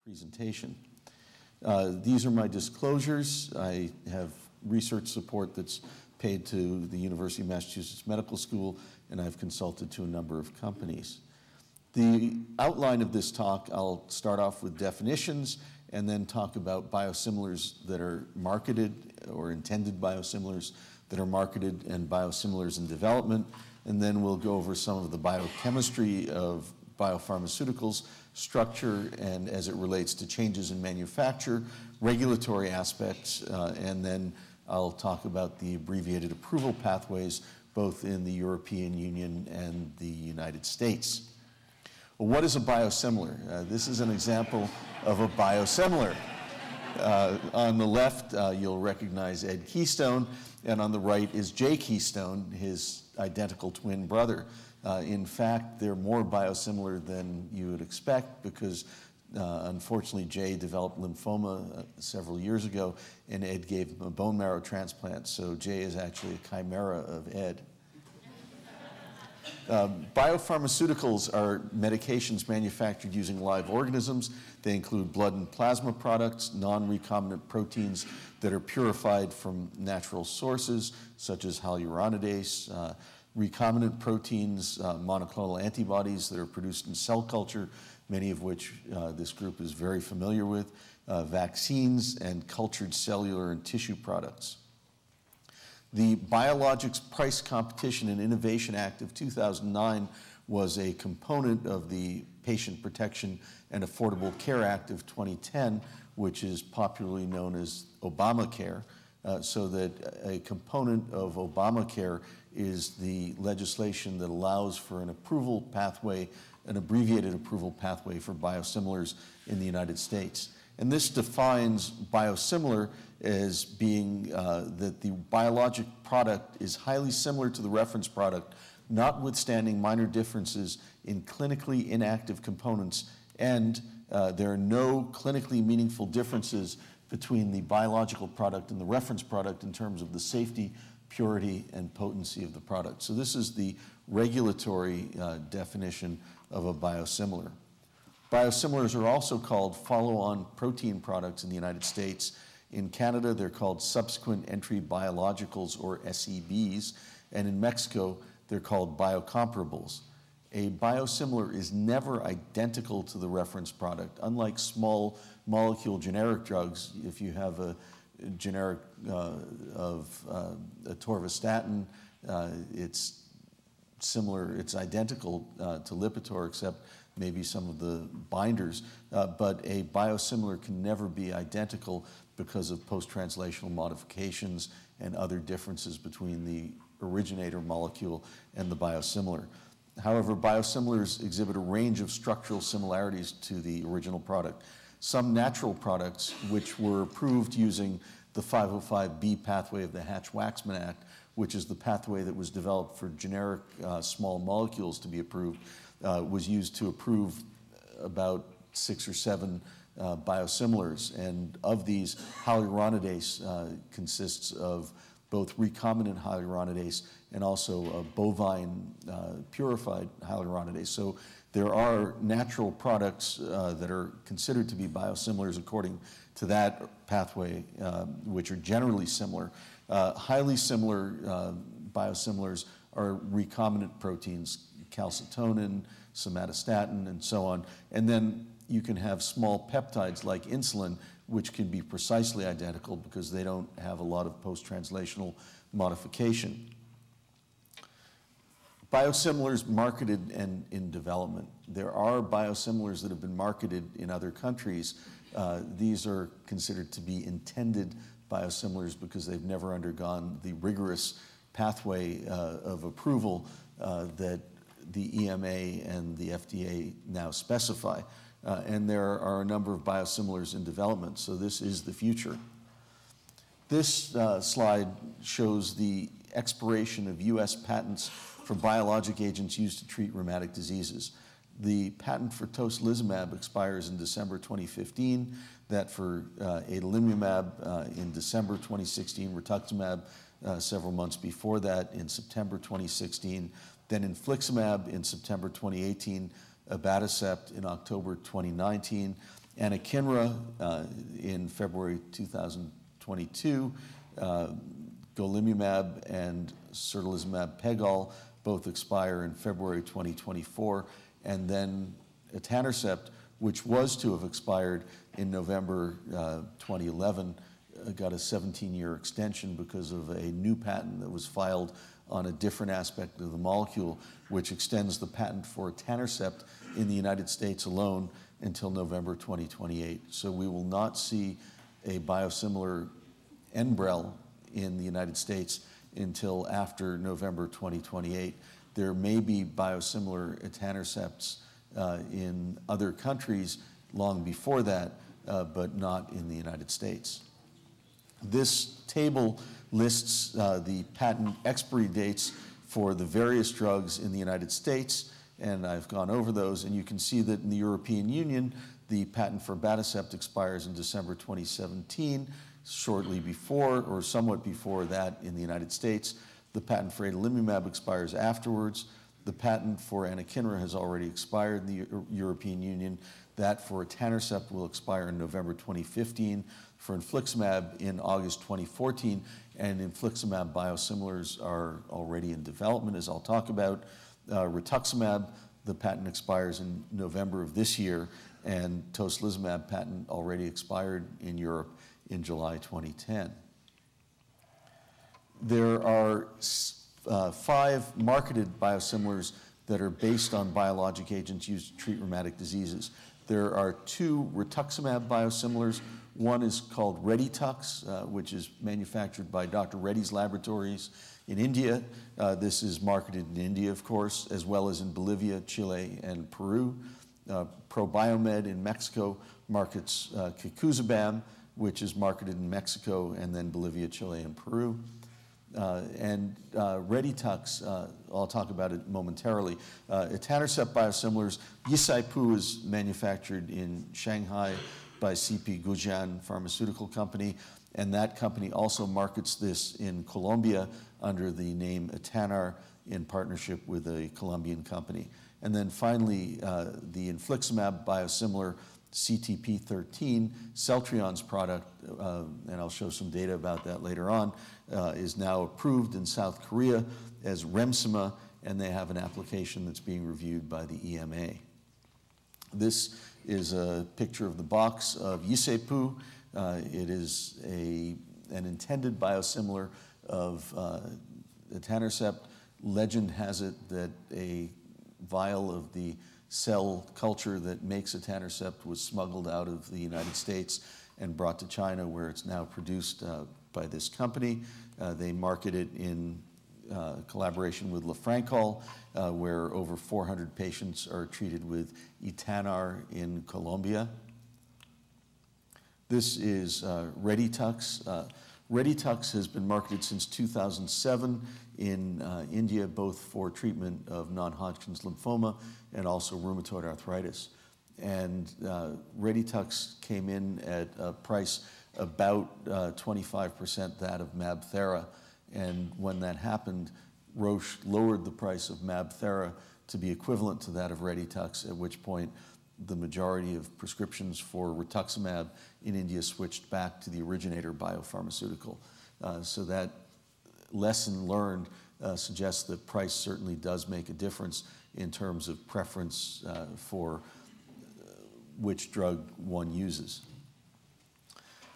presentation. These are my disclosures. I have research support that's paid to the University of Massachusetts Medical School, and I've consulted to a number of companies. The outline of this talk, I'll start off with definitions and then talk about biosimilars that are marketed or intended biosimilars that are marketed and biosimilars in development. And then we'll go over some of the biochemistry of biopharmaceuticals, structure, and as it relates to changes in manufacture, regulatory aspects, and then I'll talk about the abbreviated approval pathways, both in the European Union and the United States. Well, what is a biosimilar? This is an example of a biosimilar. On the left, you'll recognize Ed Keystone, and on the right is Jay Keystone, his identical twin brother. In fact, they're more biosimilar than you would expect because unfortunately Jay developed lymphoma several years ago and Ed gave him a bone marrow transplant, so Jay is actually a chimera of Ed. Biopharmaceuticals are medications manufactured using live organisms. They include blood and plasma products, non-recombinant proteins that are purified from natural sources, such as hyaluronidase, recombinant proteins, monoclonal antibodies that are produced in cell culture, many of which this group is very familiar with, vaccines, and cultured cellular and tissue products. The Biologics Price Competition and Innovation Act of 2009 was a component of the Patient Protection and Affordable Care Act of 2010, which is popularly known as Obamacare, so that a component of Obamacare is the legislation that allows for an approval pathway, an abbreviated approval pathway for biosimilars in the United States. And this defines biosimilar as being that the biologic product is highly similar to the reference product, notwithstanding minor differences in clinically inactive components, and there are no clinically meaningful differences between the biological product and the reference product in terms of the safety, purity, and potency of the product. So this is the regulatory definition of a biosimilar. Biosimilars are also called follow-on protein products in the United States. In Canada, they're called subsequent entry biologicals, or SEBs, and in Mexico, they're called biocomparables. A biosimilar is never identical to the reference product. Unlike small molecule generic drugs, if you have a generic of atorvastatin, it's similar, it's identical to Lipitor, except maybe some of the binders, but a biosimilar can never be identical because of post-translational modifications and other differences between the originator molecule and the biosimilar. However, biosimilars exhibit a range of structural similarities to the original product. Some natural products, which were approved using the 505B pathway of the Hatch-Waxman Act, which is the pathway that was developed for generic small molecules to be approved, was used to approve about 6 or 7 biosimilars. And of these, hyaluronidase consists of both recombinant hyaluronidase and also bovine purified hyaluronidase. So there are natural products that are considered to be biosimilars according to that pathway, which are generally similar. Highly similar biosimilars are recombinant proteins, calcitonin, somatostatin, and so on. And then you can have small peptides like insulin, which can be precisely identical because they don't have a lot of post-translational modification. Biosimilars marketed and in development. There are biosimilars that have been marketed in other countries. These are considered to be intended biosimilars because they've never undergone the rigorous pathway of approval that the EMA and the FDA now specify. And there are a number of biosimilars in development, so this is the future. This slide shows the expiration of US patents for biologic agents used to treat rheumatic diseases. The patent for tocilizumab expires in December 2015, that for adalimumab in December 2016, rituximab several months before that in September 2016, then infliximab in September 2018, abatacept in October 2019, anakinra in February 2022, golimumab and certolizumab pegol both expire in February 2024, and then etanercept, which was to have expired in November 2011, got a 17-year extension because of a new patent that was filed on a different aspect of the molecule, which extends the patent for etanercept in the United States alone until November 2028. So we will not see a biosimilar Enbrel in the United States until after November 2028. There may be biosimilar etanercepts in other countries long before that, but not in the United States. This table lists the patent expiry dates for the various drugs in the United States, and I've gone over those, and you can see that in the European Union, the patent for abatacept expires in December 2017. Shortly before, or somewhat before that, in the United States, the patent for adalimumab expires afterwards. The patent for anakinra has already expired in the European Union. That for etanercept will expire in November 2015, for infliximab in August 2014, and infliximab biosimilars are already in development, as I'll talk about. Rituximab, the patent expires in November of this year, and tocilizumab patent already expired in Europe in July 2010. There are 5 marketed biosimilars that are based on biologic agents used to treat rheumatic diseases. There are 2 rituximab biosimilars. One is called Reditux, which is manufactured by Dr. Reddy's Laboratories in India. This is marketed in India, of course, as well as in Bolivia, Chile, and Peru. ProBiomed in Mexico markets Kikuzabam, which is marketed in Mexico, and then Bolivia, Chile, and Peru. Reditux, I'll talk about it momentarily. Etanercept biosimilars, Yisaipu is manufactured in Shanghai by CP Gujian Pharmaceutical Company, and that company also markets this in Colombia under the name Etanar in partnership with a Colombian company. And then finally, the infliximab biosimilar CTP13, Celltrion's product, and I'll show some data about that later on, is now approved in South Korea as Remsima, and they have an application that's being reviewed by the EMA. This is a picture of the box of Yisaipu. It is an intended biosimilar of etanercept. Legend has it that a vial of the cell culture that makes etanercept was smuggled out of the United States and brought to China, where it's now produced by this company. They market it in collaboration with Lafrancal, where over 400 patients are treated with Etanar in Colombia. This is Reditux. Reditux has been marketed since 2007 in India, both for treatment of non-Hodgkin's lymphoma and also rheumatoid arthritis. And Reditux came in at a price about 25% that of Mabthera. And when that happened, Roche lowered the price of Mabthera to be equivalent to that of Reditux, at which point the majority of prescriptions for rituximab in India switched back to the originator Biopharmaceutical. So that lesson learned suggests that price certainly does make a difference in terms of preference for which drug one uses.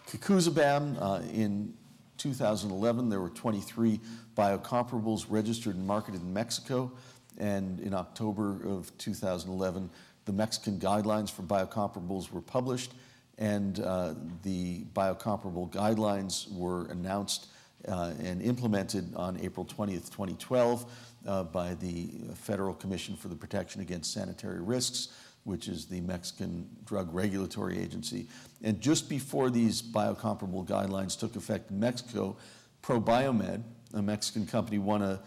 Kikuzabam, in 2011, there were 23 biocomparables registered and marketed in Mexico, and in October of 2011, the Mexican guidelines for biocomparables were published, and the biocomparable guidelines were announced and implemented on April 20th, 2012 by the Federal Commission for the Protection Against Sanitary Risks, which is the Mexican Drug Regulatory Agency. And just before these biocomparable guidelines took effect in Mexico, ProBiomed, a Mexican company, won a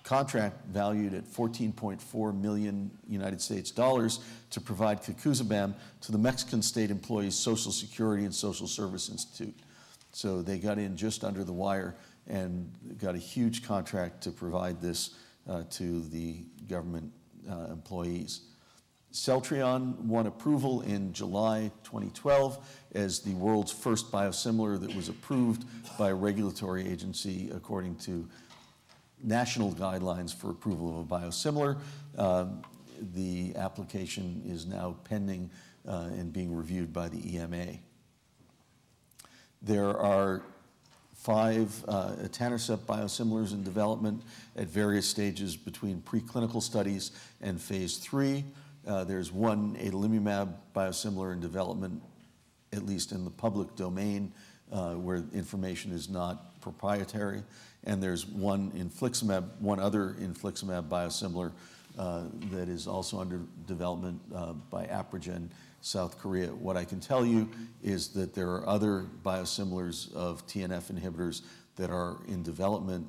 contract valued at $14.4 million United States dollars to provide Kikuzabam to the Mexican State Employees Social Security and Social Service Institute. So they got in just under the wire and got a huge contract to provide this to the government employees. Celltrion won approval in July 2012 as the world's first biosimilar that was approved by a regulatory agency according to national guidelines for approval of a biosimilar. The application is now pending and being reviewed by the EMA. There are 5 etanercept biosimilars in development at various stages between preclinical studies and phase 3. There's one adalimumab biosimilar in development, at least in the public domain, where information is not proprietary. And there's one other infliximab biosimilar that is also under development by Abbreviated, South Korea. What I can tell you is that there are other biosimilars of TNF inhibitors that are in development,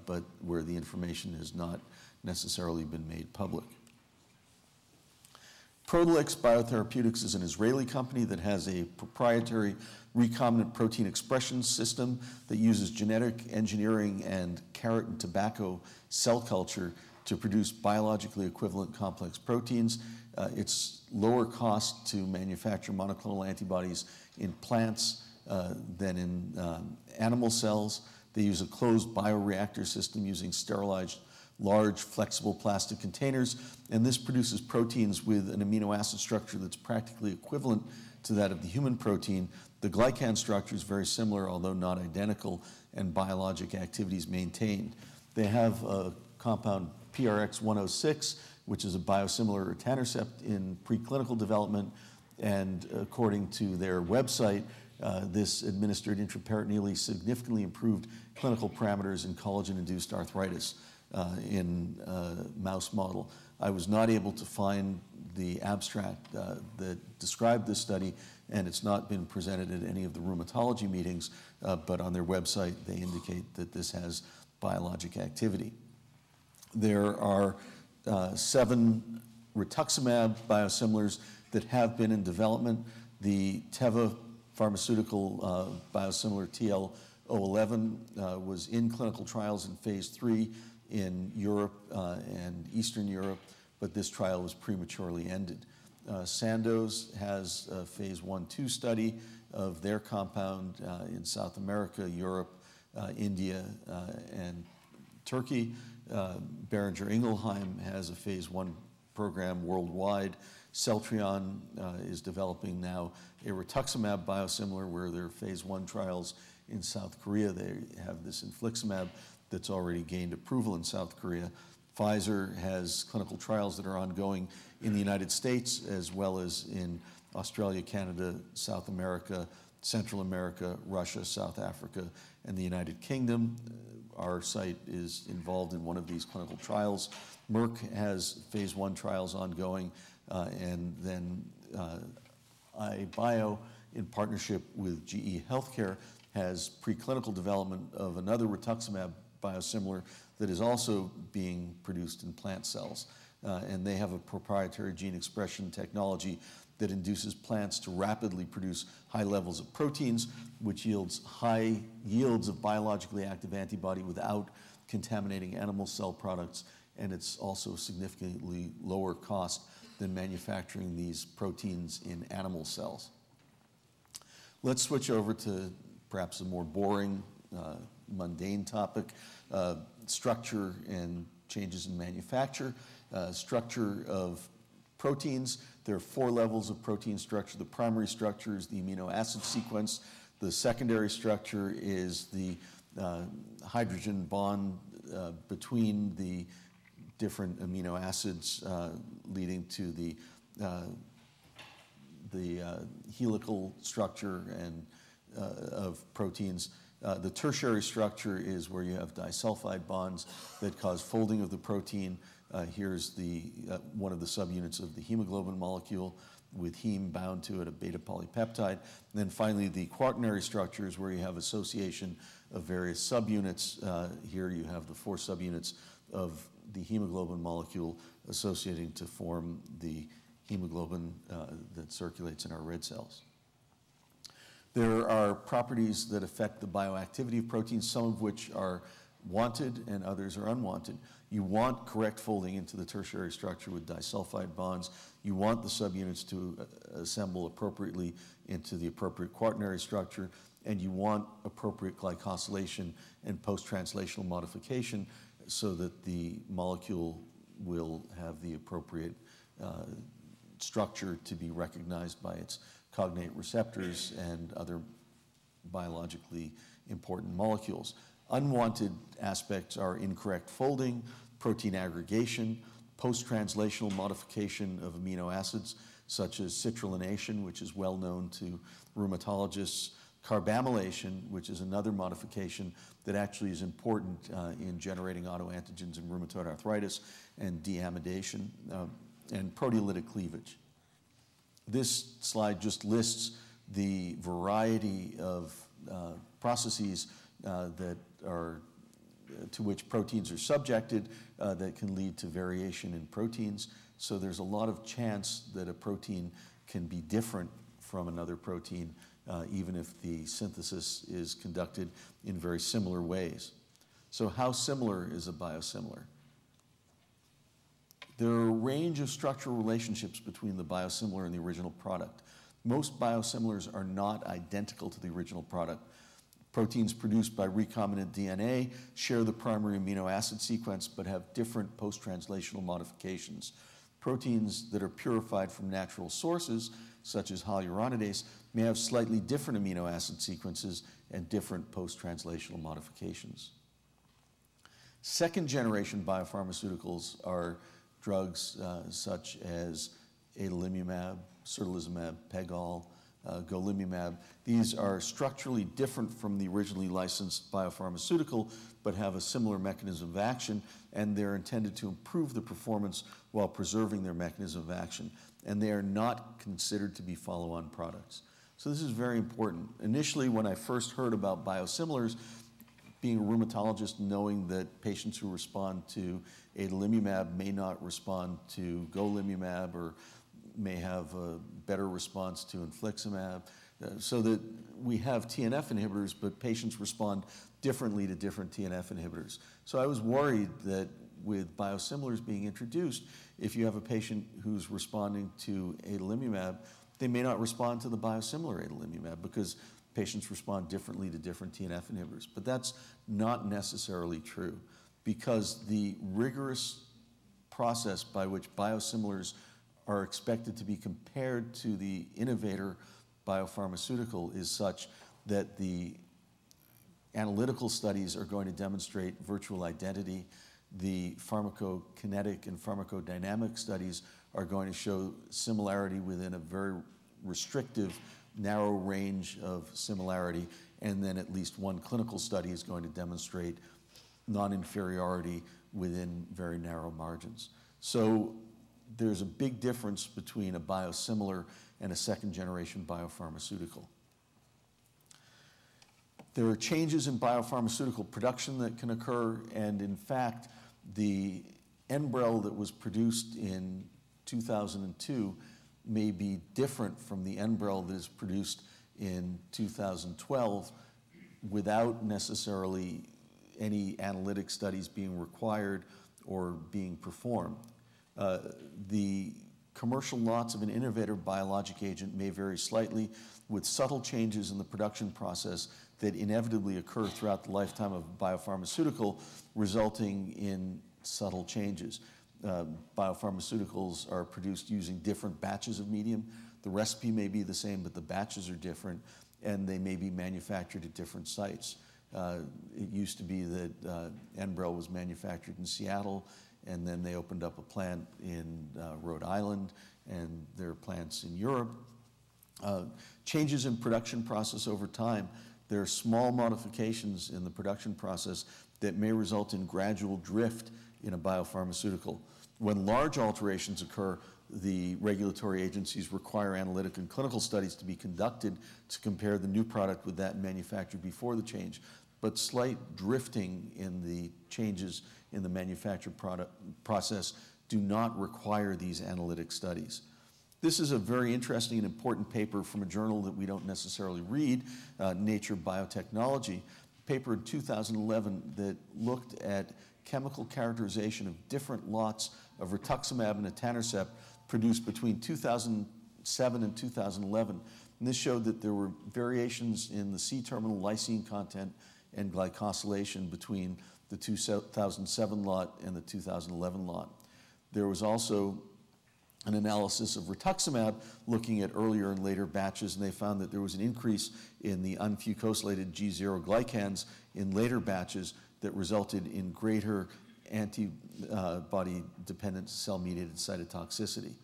but where the information has not necessarily been made public. Protalix Biotherapeutics is an Israeli company that has a proprietary recombinant protein expression system that uses genetic engineering and carrot and tobacco cell culture to produce biologically equivalent complex proteins. It's lower cost to manufacture monoclonal antibodies in plants than in animal cells. They use a closed bioreactor system using sterilized large flexible plastic containers, and this produces proteins with an amino acid structure that's practically equivalent to that of the human protein. The glycan structure is very similar, although not identical, and biologic activity is maintained. They have a compound PRX-106, which is a biosimilar etanercept in preclinical development, and according to their website, this administered intraperitoneally significantly improved clinical parameters in collagen-induced arthritis in a mouse model. I was not able to find the abstract that described this study, and it's not been presented at any of the rheumatology meetings, but on their website they indicate that this has biologic activity. There are 7 Rituximab biosimilars that have been in development. The Teva pharmaceutical biosimilar TL011 was in clinical trials in phase 3 in Europe and Eastern Europe, but this trial was prematurely ended. Sandoz has a phase 1/2 study of their compound in South America, Europe, India, and Turkey. Boehringer Ingelheim has a phase 1 program worldwide. Celltrion is developing now a Rituximab biosimilar where there are phase 1 trials in South Korea. They have this infliximab that's already gained approval in South Korea. Pfizer has clinical trials that are ongoing in the United States as well as in Australia, Canada, South America, Central America, Russia, South Africa, and the United Kingdom. Our site is involved in one of these clinical trials. Merck has phase 1 trials ongoing, and then iBio, in partnership with GE Healthcare, has preclinical development of another Rituximab biosimilar that is also being produced in plant cells. And they have a proprietary gene expression technology that induces plants to rapidly produce high levels of proteins, which yields high yields of biologically active antibody without contaminating animal cell products, and it's also significantly lower cost than manufacturing these proteins in animal cells. Let's switch over to perhaps a more boring, mundane topic, structure and changes in manufacture. Structure of proteins. There are 4 levels of protein structure. The primary structure is the amino acid sequence. The secondary structure is the hydrogen bond between the different amino acids, leading to the helical structure and of proteins. The tertiary structure is where you have disulfide bonds that cause folding of the protein. Here's one of the subunits of the hemoglobin molecule with heme bound to it, a beta polypeptide. And then finally, the quaternary structure is where you have association of various subunits. Here you have the 4 subunits of the hemoglobin molecule associating to form the hemoglobin that circulates in our red cells. There are properties that affect the bioactivity of proteins, some of which are wanted and others are unwanted. You want correct folding into the tertiary structure with disulfide bonds. You want the subunits to assemble appropriately into the appropriate quaternary structure, and you want appropriate glycosylation and post-translational modification so that the molecule will have the appropriate structure to be recognized by its cognate receptors and other biologically important molecules. Unwanted aspects are incorrect folding, protein aggregation, post-translational modification of amino acids, such as citrullination, which is well known to rheumatologists, carbamylation, which is another modification that actually is important in generating autoantigens in rheumatoid arthritis, and deamidation, and proteolytic cleavage. This slide just lists the variety of processes that are to which proteins are subjected that can lead to variation in proteins. So there's a lot of chance that a protein can be different from another protein, even if the synthesis is conducted in very similar ways. So how similar is a biosimilar? There are a range of structural relationships between the biosimilar and the original product. Most biosimilars are not identical to the original product. Proteins produced by recombinant DNA share the primary amino acid sequence but have different post-translational modifications. Proteins that are purified from natural sources, such as hyaluronidase, may have slightly different amino acid sequences and different post-translational modifications. Second-generation biopharmaceuticals are drugs such as adalimumab, certolizumab, Pegol, golimumab. These are structurally different from the originally licensed biopharmaceutical, but have a similar mechanism of action, and they're intended to improve the performance while preserving their mechanism of action. And they are not considered to be follow-on products. So this is very important. Initially, when I first heard about biosimilars, being a rheumatologist, knowing that patients who respond to adalimumab may not respond to golimumab or may have a better response to infliximab, so that we have TNF inhibitors, but patients respond differently to different TNF inhibitors. So I was worried that with biosimilars being introduced, if you have a patient who's responding to adalimumab, they may not respond to the biosimilar adalimumab because patients respond differently to different TNF inhibitors. But that's not necessarily true, because the rigorous process by which biosimilars are expected to be compared to the innovator biopharmaceutical is such that the analytical studies are going to demonstrate virtual identity. The pharmacokinetic and pharmacodynamic studies are going to show similarity within a very restrictive, narrow range of similarity, and then at least one clinical study is going to demonstrate non-inferiority within very narrow margins. So there's a big difference between a biosimilar and a second-generation biopharmaceutical. There are changes in biopharmaceutical production that can occur, and in fact, the Enbrel that was produced in 2002 may be different from the Enbrel that is produced in 2012 without necessarily any analytic studies being required or being performed. The commercial lots of an innovative biologic agent may vary slightly, with subtle changes in the production process that inevitably occur throughout the lifetime of a biopharmaceutical, resulting in subtle changes. Biopharmaceuticals are produced using different batches of medium. The recipe may be the same, but the batches are different, and they may be manufactured at different sites. It used to be that Enbrel was manufactured in Seattle, and then they opened up a plant in Rhode Island, and there are plants in Europe. Changes in production process over time. There are small modifications in the production process that may result in gradual drift in a biopharmaceutical. When large alterations occur, the regulatory agencies require analytic and clinical studies to be conducted to compare the new product with that manufactured before the change. But slight drifting in the changes in the manufactured product process do not require these analytic studies. This is a very interesting and important paper from a journal that we don't necessarily read, Nature Biotechnology. paper in 2011 that looked at chemical characterization of different lots of rituximab and etanercept produced between 2007 and 2011. And this showed that there were variations in the C-terminal lysine content and glycosylation between the 2007 lot and the 2011 lot. There was also an analysis of rituximab looking at earlier and later batches, and they found that there was an increase in the unfucosylated G0 glycans in later batches that resulted in greater antibody-dependent cell-mediated cytotoxicity.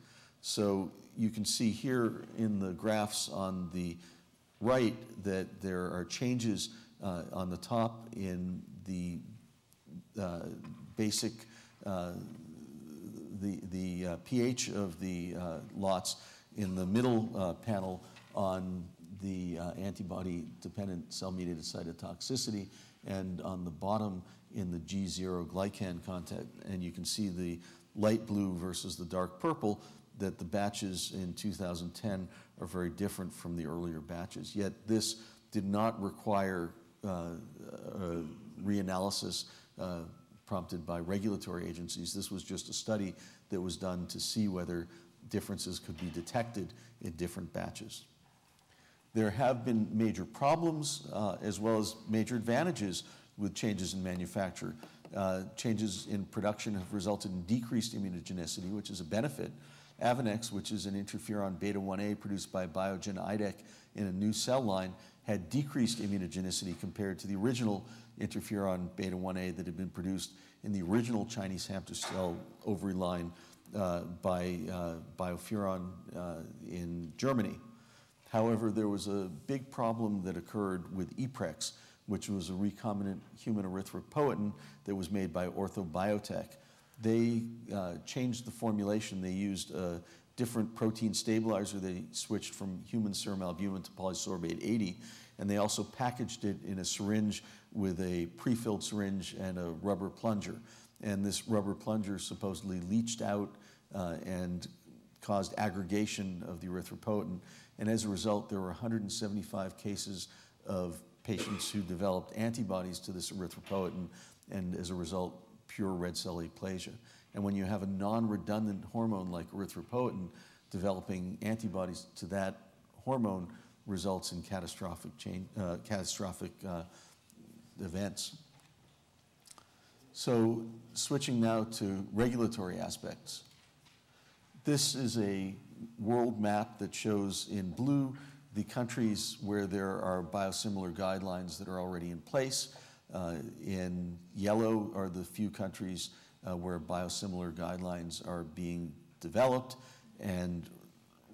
So you can see here in the graphs on the right that there are changes on the top in the basic the pH of the lots, in the middle panel on the antibody-dependent cell-mediated cytotoxicity, and on the bottom in the G0 glycan content. And you can see the light blue versus the dark purple, that the batches in 2010 are very different from the earlier batches. Yet this did not require reanalysis prompted by regulatory agencies. This was just a study that was done to see whether differences could be detected in different batches. There have been major problems as well as major advantages with changes in manufacture. Changes in production have resulted in decreased immunogenicity, which is a benefit. Avonex, which is an interferon beta-1a produced by Biogen IDEC in a new cell line, had decreased immunogenicity compared to the original interferon beta-1a that had been produced in the original Chinese hamster cell ovary line by Biofuron in Germany. However, there was a big problem that occurred with Eprex, which was a recombinant human erythropoietin that was made by Orthobiotech. They changed the formulation. They used a different protein stabilizer. They switched from human serum albumin to polysorbate 80, and they also packaged it in a syringe with a pre-filled syringe and a rubber plunger. And this rubber plunger supposedly leached out and caused aggregation of the erythropoietin. And as a result, there were 175 cases of patients who developed antibodies to this erythropoietin, and as a result, pure red cell aplasia. And when you have a non-redundant hormone like erythropoietin, developing antibodies to that hormone results in catastrophic events. So switching now to regulatory aspects. This is a world map that shows in blue the countries where there are biosimilar guidelines that are already in place. In yellow are the few countries where biosimilar guidelines are being developed, and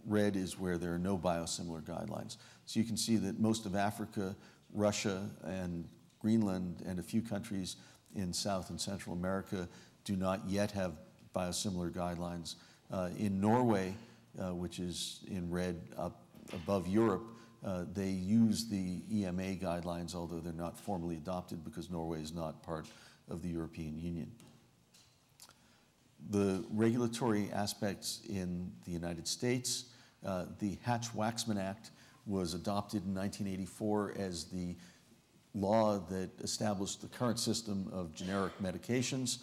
red is where there are no biosimilar guidelines. So you can see that most of Africa, Russia, and Greenland, and a few countries in South and Central America do not yet have biosimilar guidelines. In Norway, which is in red up above Europe, they use the EMA guidelines, although they're not formally adopted because Norway is not part of the European Union. The regulatory aspects in the United States, the Hatch-Waxman Act was adopted in 1984 as the law that established the current system of generic medications.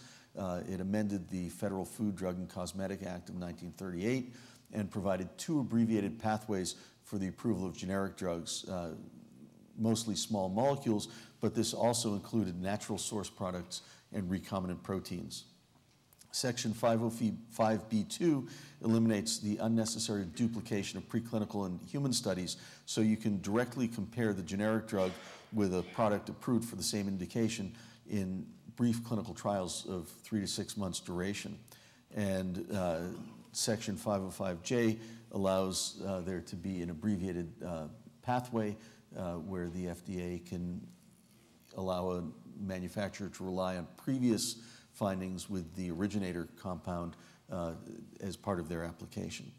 It amended the Federal Food, Drug, and Cosmetic Act of 1938 and provided two abbreviated pathways for the approval of generic drugs, mostly small molecules, but this also included natural source products and recombinant proteins. Section 505(b)(2) eliminates the unnecessary duplication of preclinical and human studies, so you can directly compare the generic drug with a product approved for the same indication in brief clinical trials of 3 to 6 months duration. And Section 505J allows there to be an abbreviated pathway where the FDA can allow a manufacturer to rely on previous findings with the originator compound as part of their application.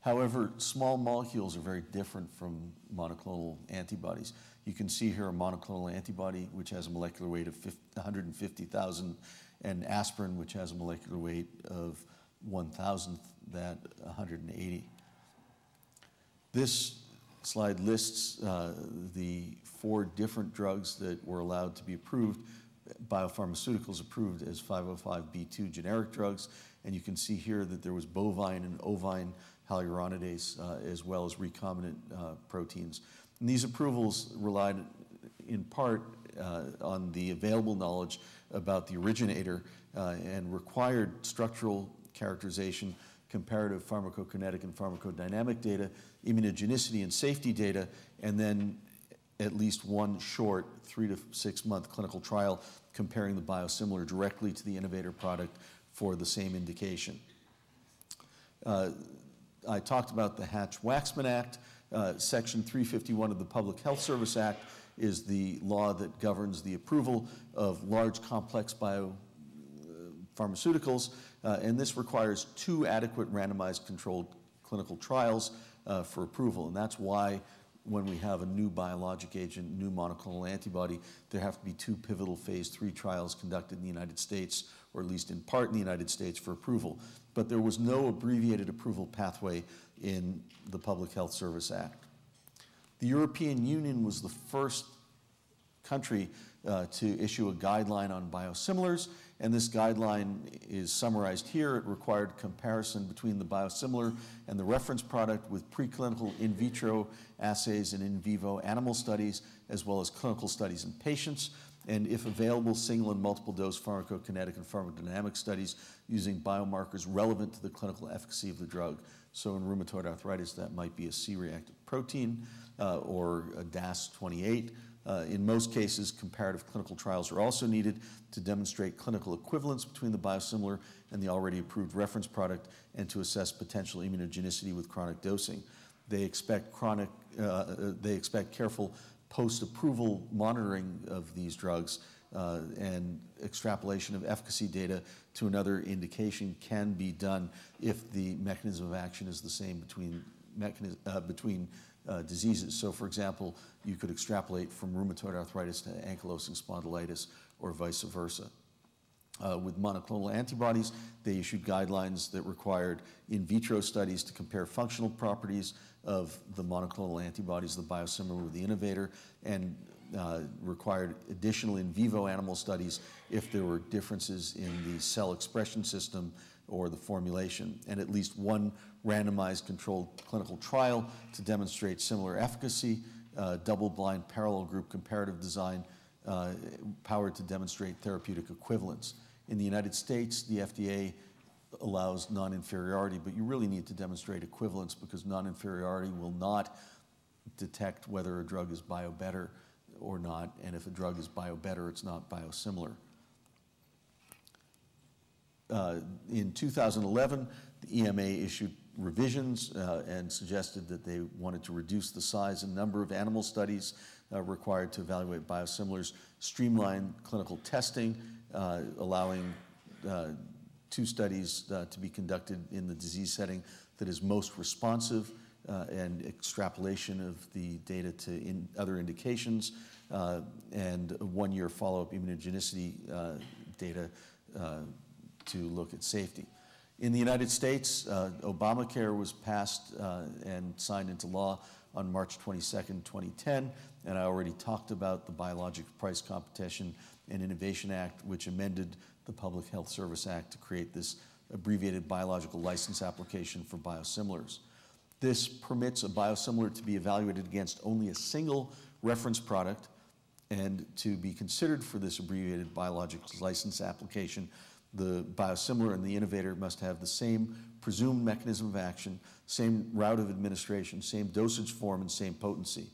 However, small molecules are very different from monoclonal antibodies. You can see here a monoclonal antibody which has a molecular weight of 150,000, and aspirin which has a molecular weight of 1,000th that 180. This slide lists the 4 different drugs that were allowed to be approved. Biopharmaceuticals approved as 505(b)(2) generic drugs, and you can see here that there was bovine and ovine hyaluronidase as well as recombinant proteins. And these approvals relied in part on the available knowledge about the originator and required structural characterization, comparative pharmacokinetic and pharmacodynamic data, immunogenicity and safety data, and then at least one short 3 to 6 month clinical trial comparing the biosimilar directly to the innovator product for the same indication. I talked about the Hatch-Waxman Act. Section 351 of the Public Health Service Act is the law that governs the approval of large complex biopharmaceuticals, and this requires 2 adequate randomized controlled clinical trials for approval. And that's why when we have a new biologic agent, new monoclonal antibody, there have to be 2 pivotal phase 3 trials conducted in the United States, or at least in part in the United States, for approval. But there was no abbreviated approval pathway in the Public Health Service Act. The European Union was the first country to issue a guideline on biosimilars, and this guideline is summarized here. It required comparison between the biosimilar and the reference product with preclinical in vitro assays and in vivo animal studies, as well as clinical studies in patients, and if available, single and multiple dose pharmacokinetic and pharmacodynamic studies using biomarkers relevant to the clinical efficacy of the drug. So in rheumatoid arthritis, that might be a C-reactive protein or a DAS28. In most cases, comparative clinical trials are also needed to demonstrate clinical equivalence between the biosimilar and the already approved reference product and to assess potential immunogenicity with chronic dosing. They expect careful post-approval monitoring of these drugs and extrapolation of efficacy data to another indication can be done if the mechanism of action is the same between diseases. So, for example, you could extrapolate from rheumatoid arthritis to ankylosing spondylitis or vice versa. With monoclonal antibodies, they issued guidelines that required in vitro studies to compare functional properties of the monoclonal antibodies, the biosimilar with the innovator, and required additional in vivo animal studies if there were differences in the cell expression system or the formulation, and at least one randomized controlled clinical trial to demonstrate similar efficacy, double-blind parallel group comparative design powered to demonstrate therapeutic equivalence. In the United States, the FDA allows non-inferiority, but you really need to demonstrate equivalence because non-inferiority will not detect whether a drug is bio-better or not, and if a drug is bio-better, it's not biosimilar. In 2011, the EMA issued revisions and suggested that they wanted to reduce the size and number of animal studies required to evaluate biosimilars, streamline clinical testing, allowing 2 studies to be conducted in the disease setting that is most responsive, and extrapolation of the data to other indications, and a 1-year follow-up immunogenicity data to look at safety. In the United States, Obamacare was passed and signed into law on March 22nd, 2010, and I already talked about the Biologic Price Competition and Innovation Act, which amended the Public Health Service Act to create this abbreviated biological license application for biosimilars. This permits a biosimilar to be evaluated against only a single reference product, and to be considered for this abbreviated biologics license application, the biosimilar and the innovator must have the same presumed mechanism of action, same route of administration, same dosage form, and same potency.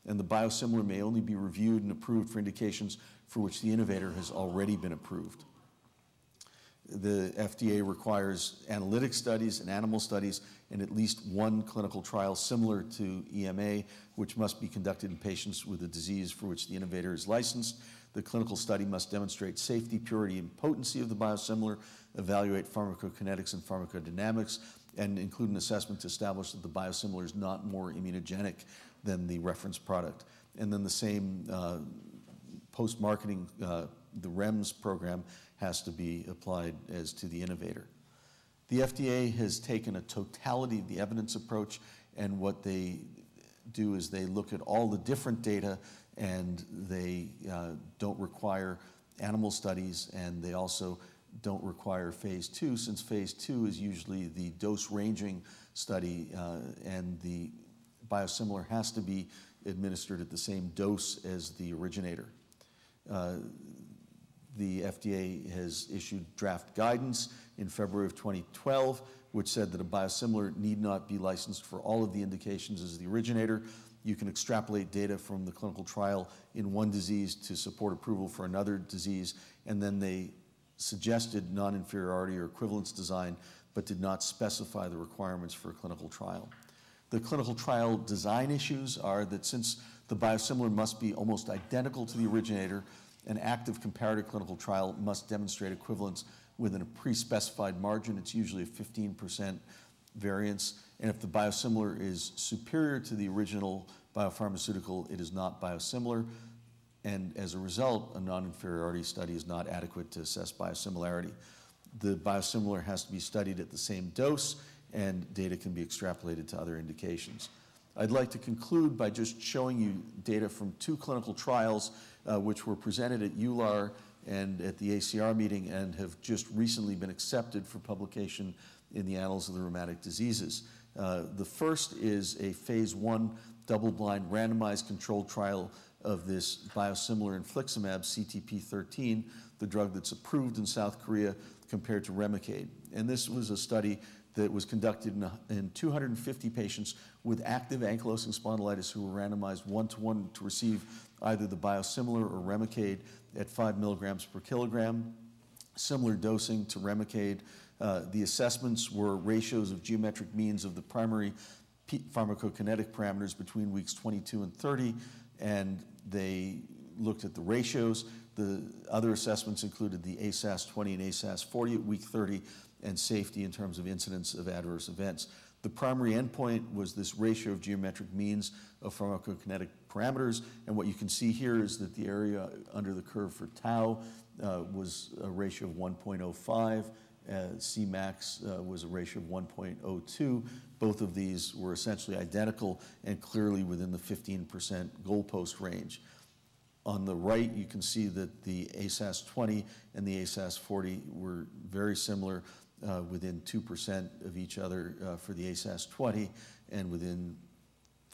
And the biosimilar may only be reviewed and approved for indications for which the innovator has already been approved. The FDA requires analytic studies and animal studies and at least 1 clinical trial similar to EMA, which must be conducted in patients with a disease for which the innovator is licensed. The clinical study must demonstrate safety, purity, and potency of the biosimilar, evaluate pharmacokinetics and pharmacodynamics, and include an assessment to establish that the biosimilar is not more immunogenic than the reference product. And then the same post-marketing, the REMS program has to be applied as to the innovator. The FDA has taken a totality of the evidence approach, and what they do is they look at all the different data, and they don't require animal studies, and they also don't require phase 2, since phase 2 is usually the dose ranging study, and the biosimilar has to be administered at the same dose as the originator. The FDA has issued draft guidance in February of 2012, which said that a biosimilar need not be licensed for all of the indications as the originator. You can extrapolate data from the clinical trial in one disease to support approval for another disease, and then they suggested non-inferiority or equivalence design, but did not specify the requirements for a clinical trial. The clinical trial design issues are that since the biosimilar must be almost identical to the originator, an active comparative clinical trial must demonstrate equivalence within a pre-specified margin. It's usually a 15% variance. And if the biosimilar is superior to the original biopharmaceutical, it is not biosimilar. And as a result, a non-inferiority study is not adequate to assess biosimilarity. The biosimilar has to be studied at the same dose, and data can be extrapolated to other indications. I'd like to conclude by just showing you data from 2 clinical trials which were presented at EULAR and at the ACR meeting and have just recently been accepted for publication in the Annals of the Rheumatic Diseases. The first is a phase 1 double-blind randomized controlled trial of this biosimilar infliximab, CTP13, the drug that's approved in South Korea, compared to Remicade. And this was a study that was conducted in 250 patients with active ankylosing spondylitis who were randomized 1-to-1 to receive either the biosimilar or Remicade at 5 milligrams per kilogram, similar dosing to Remicade. The assessments were ratios of geometric means of the primary pharmacokinetic parameters between weeks 22 and 30, and they looked at the ratios. The other assessments included the ASAS-20 and ASAS-40 at week 30, and safety in terms of incidence of adverse events. The primary endpoint was this ratio of geometric means of pharmacokinetic parameters, and what you can see here is that the area under the curve for tau was a ratio of 1.05, Cmax was a ratio of 1.02. Both of these were essentially identical and clearly within the 15% goalpost range. On the right, you can see that the ASAS-20 and the ASAS-40 were very similar, within 2% of each other for the ASAS-20 and within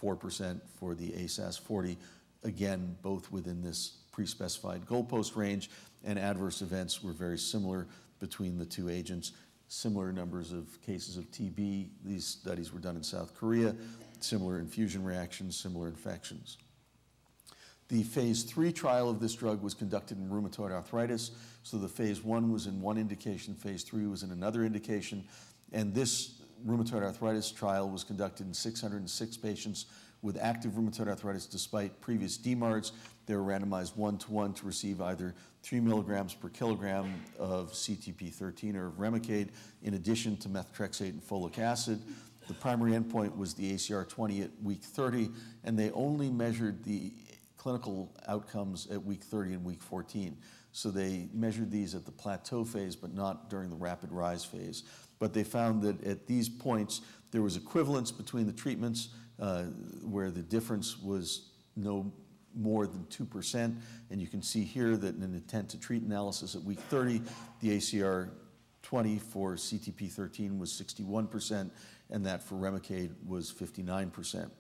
4% for the ASAS-40. Again, both within this pre-specified goalpost range, and adverse events were very similar between the 2 agents. Similar numbers of cases of TB. These studies were done in South Korea. Similar infusion reactions, similar infections. The phase 3 trial of this drug was conducted in rheumatoid arthritis. So the phase 1 was in one indication, phase 3 was in another indication. And this rheumatoid arthritis trial was conducted in 606 patients with active rheumatoid arthritis despite previous DMARDs. They were randomized 1-to-1 to receive either 3 milligrams per kilogram of CTP13 or of Remicade, in addition to methotrexate and folic acid. The primary endpoint was the ACR-20 at week 30, and they only measured the clinical outcomes at week 30 and week 14. So they measured these at the plateau phase, but not during the rapid rise phase. But they found that at these points, there was equivalence between the treatments, where the difference was no more than 2%. And you can see here that in an intent to treat analysis at week 30, the ACR-20 for CTP13 was 61%, and that for Remicade was 59%.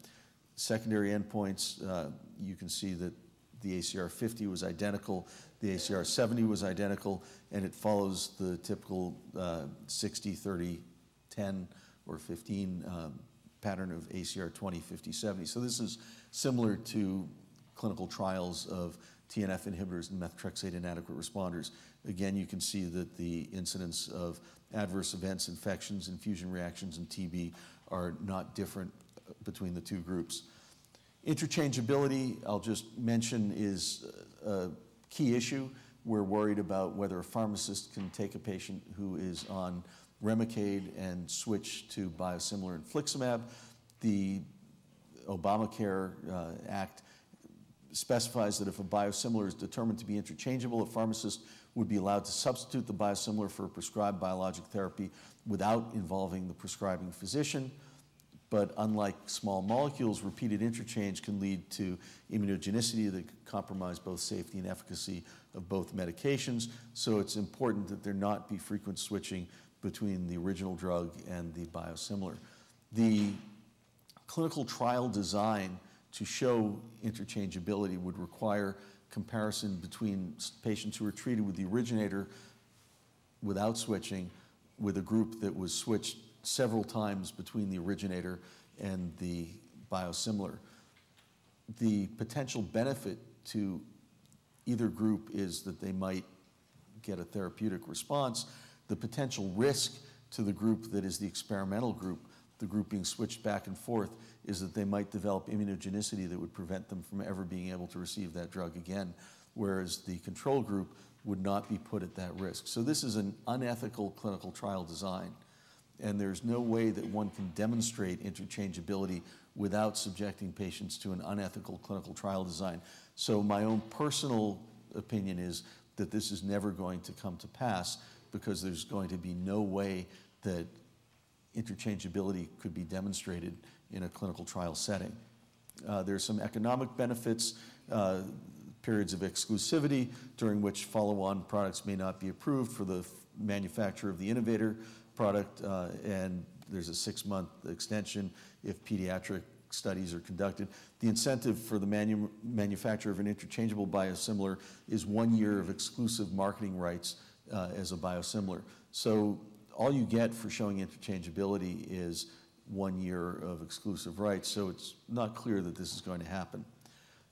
Secondary endpoints, you can see that the ACR-50 was identical, the ACR-70 was identical, and it follows the typical 60, 30, 10, or 15 pattern of ACR-20, 50, 70. So this is similar to clinical trials of TNF inhibitors and methotrexate inadequate responders. Again, you can see that the incidence of adverse events, infections, infusion reactions, and TB are not different between the 2 groups. Interchangeability, I'll just mention, is a key issue. We're worried about whether a pharmacist can take a patient who is on Remicade and switch to biosimilar infliximab. The Obamacare Act specifies that if a biosimilar is determined to be interchangeable, a pharmacist would be allowed to substitute the biosimilar for a prescribed biologic therapy without involving the prescribing physician. but unlike small molecules, repeated interchange can lead to immunogenicity that could compromise both safety and efficacy of both medications. So it's important that there not be frequent switching between the original drug and the biosimilar. The clinical trial design to show interchangeability would require comparison between patients who were treated with the originator without switching with a group that was switched several times between the originator and the biosimilar. The potential benefit to either group is that they might get a therapeutic response. The potential risk to the group that is the experimental group, the group being switched back and forth, is that they might develop immunogenicity that would prevent them from ever being able to receive that drug again, whereas the control group would not be put at that risk. So this is an unethical clinical trial design, and there's no way that one can demonstrate interchangeability without subjecting patients to an unethical clinical trial design. So my own personal opinion is that this is never going to come to pass, because there's going to be no way that interchangeability could be demonstrated in a clinical trial setting. There's some economic benefits, periods of exclusivity during which follow-on products may not be approved for the manufacturer of the innovator product, and there's a 6-month extension if pediatric studies are conducted. The incentive for the manufacturer of an interchangeable biosimilar is 1 year of exclusive marketing rights as a biosimilar. So all you get for showing interchangeability is 1 year of exclusive rights, so it's not clear that this is going to happen.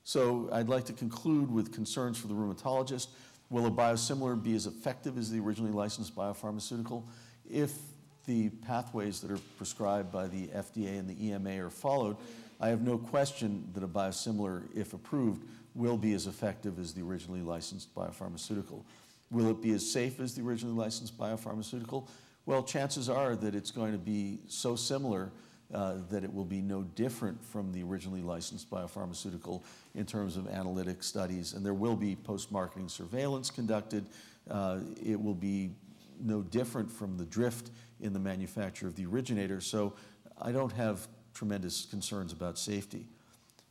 So I'd like to conclude with concerns for the rheumatologist. Will a biosimilar be as effective as the originally licensed biopharmaceutical? If the pathways that are prescribed by the FDA and the EMA are followed, I have no question that a biosimilar, if approved, will be as effective as the originally licensed biopharmaceutical. Will it be as safe as the originally licensed biopharmaceutical? Well, chances are that it's going to be so similar that it will be no different from the originally licensed biopharmaceutical in terms of analytic studies, and there will be post-marketing surveillance conducted. It will be no different from the drift in the manufacture of the originator, so I don't have tremendous concerns about safety.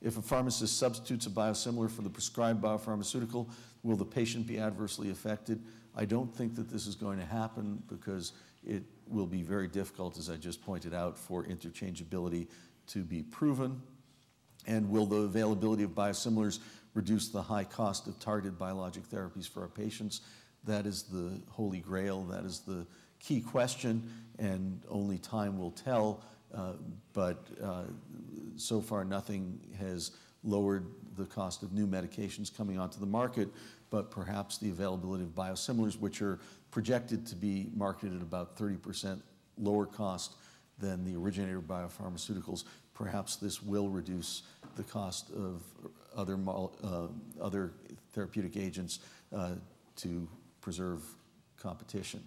If a pharmacist substitutes a biosimilar for the prescribed biopharmaceutical, will the patient be adversely affected? I don't think that this is going to happen, because it will be very difficult, as I just pointed out, for interchangeability to be proven. And will the availability of biosimilars reduce the high cost of targeted biologic therapies for our patients? That is the holy grail. That is the key question, and only time will tell. But so far, nothing has lowered the cost of new medications coming onto the market, but perhaps the availability of biosimilars, which are projected to be marketed at about 30% lower cost than the originator biopharmaceuticals, perhaps this will reduce the cost of other therapeutic agents to preserve competition.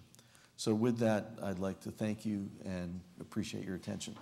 So with that, I'd like to thank you and appreciate your attention.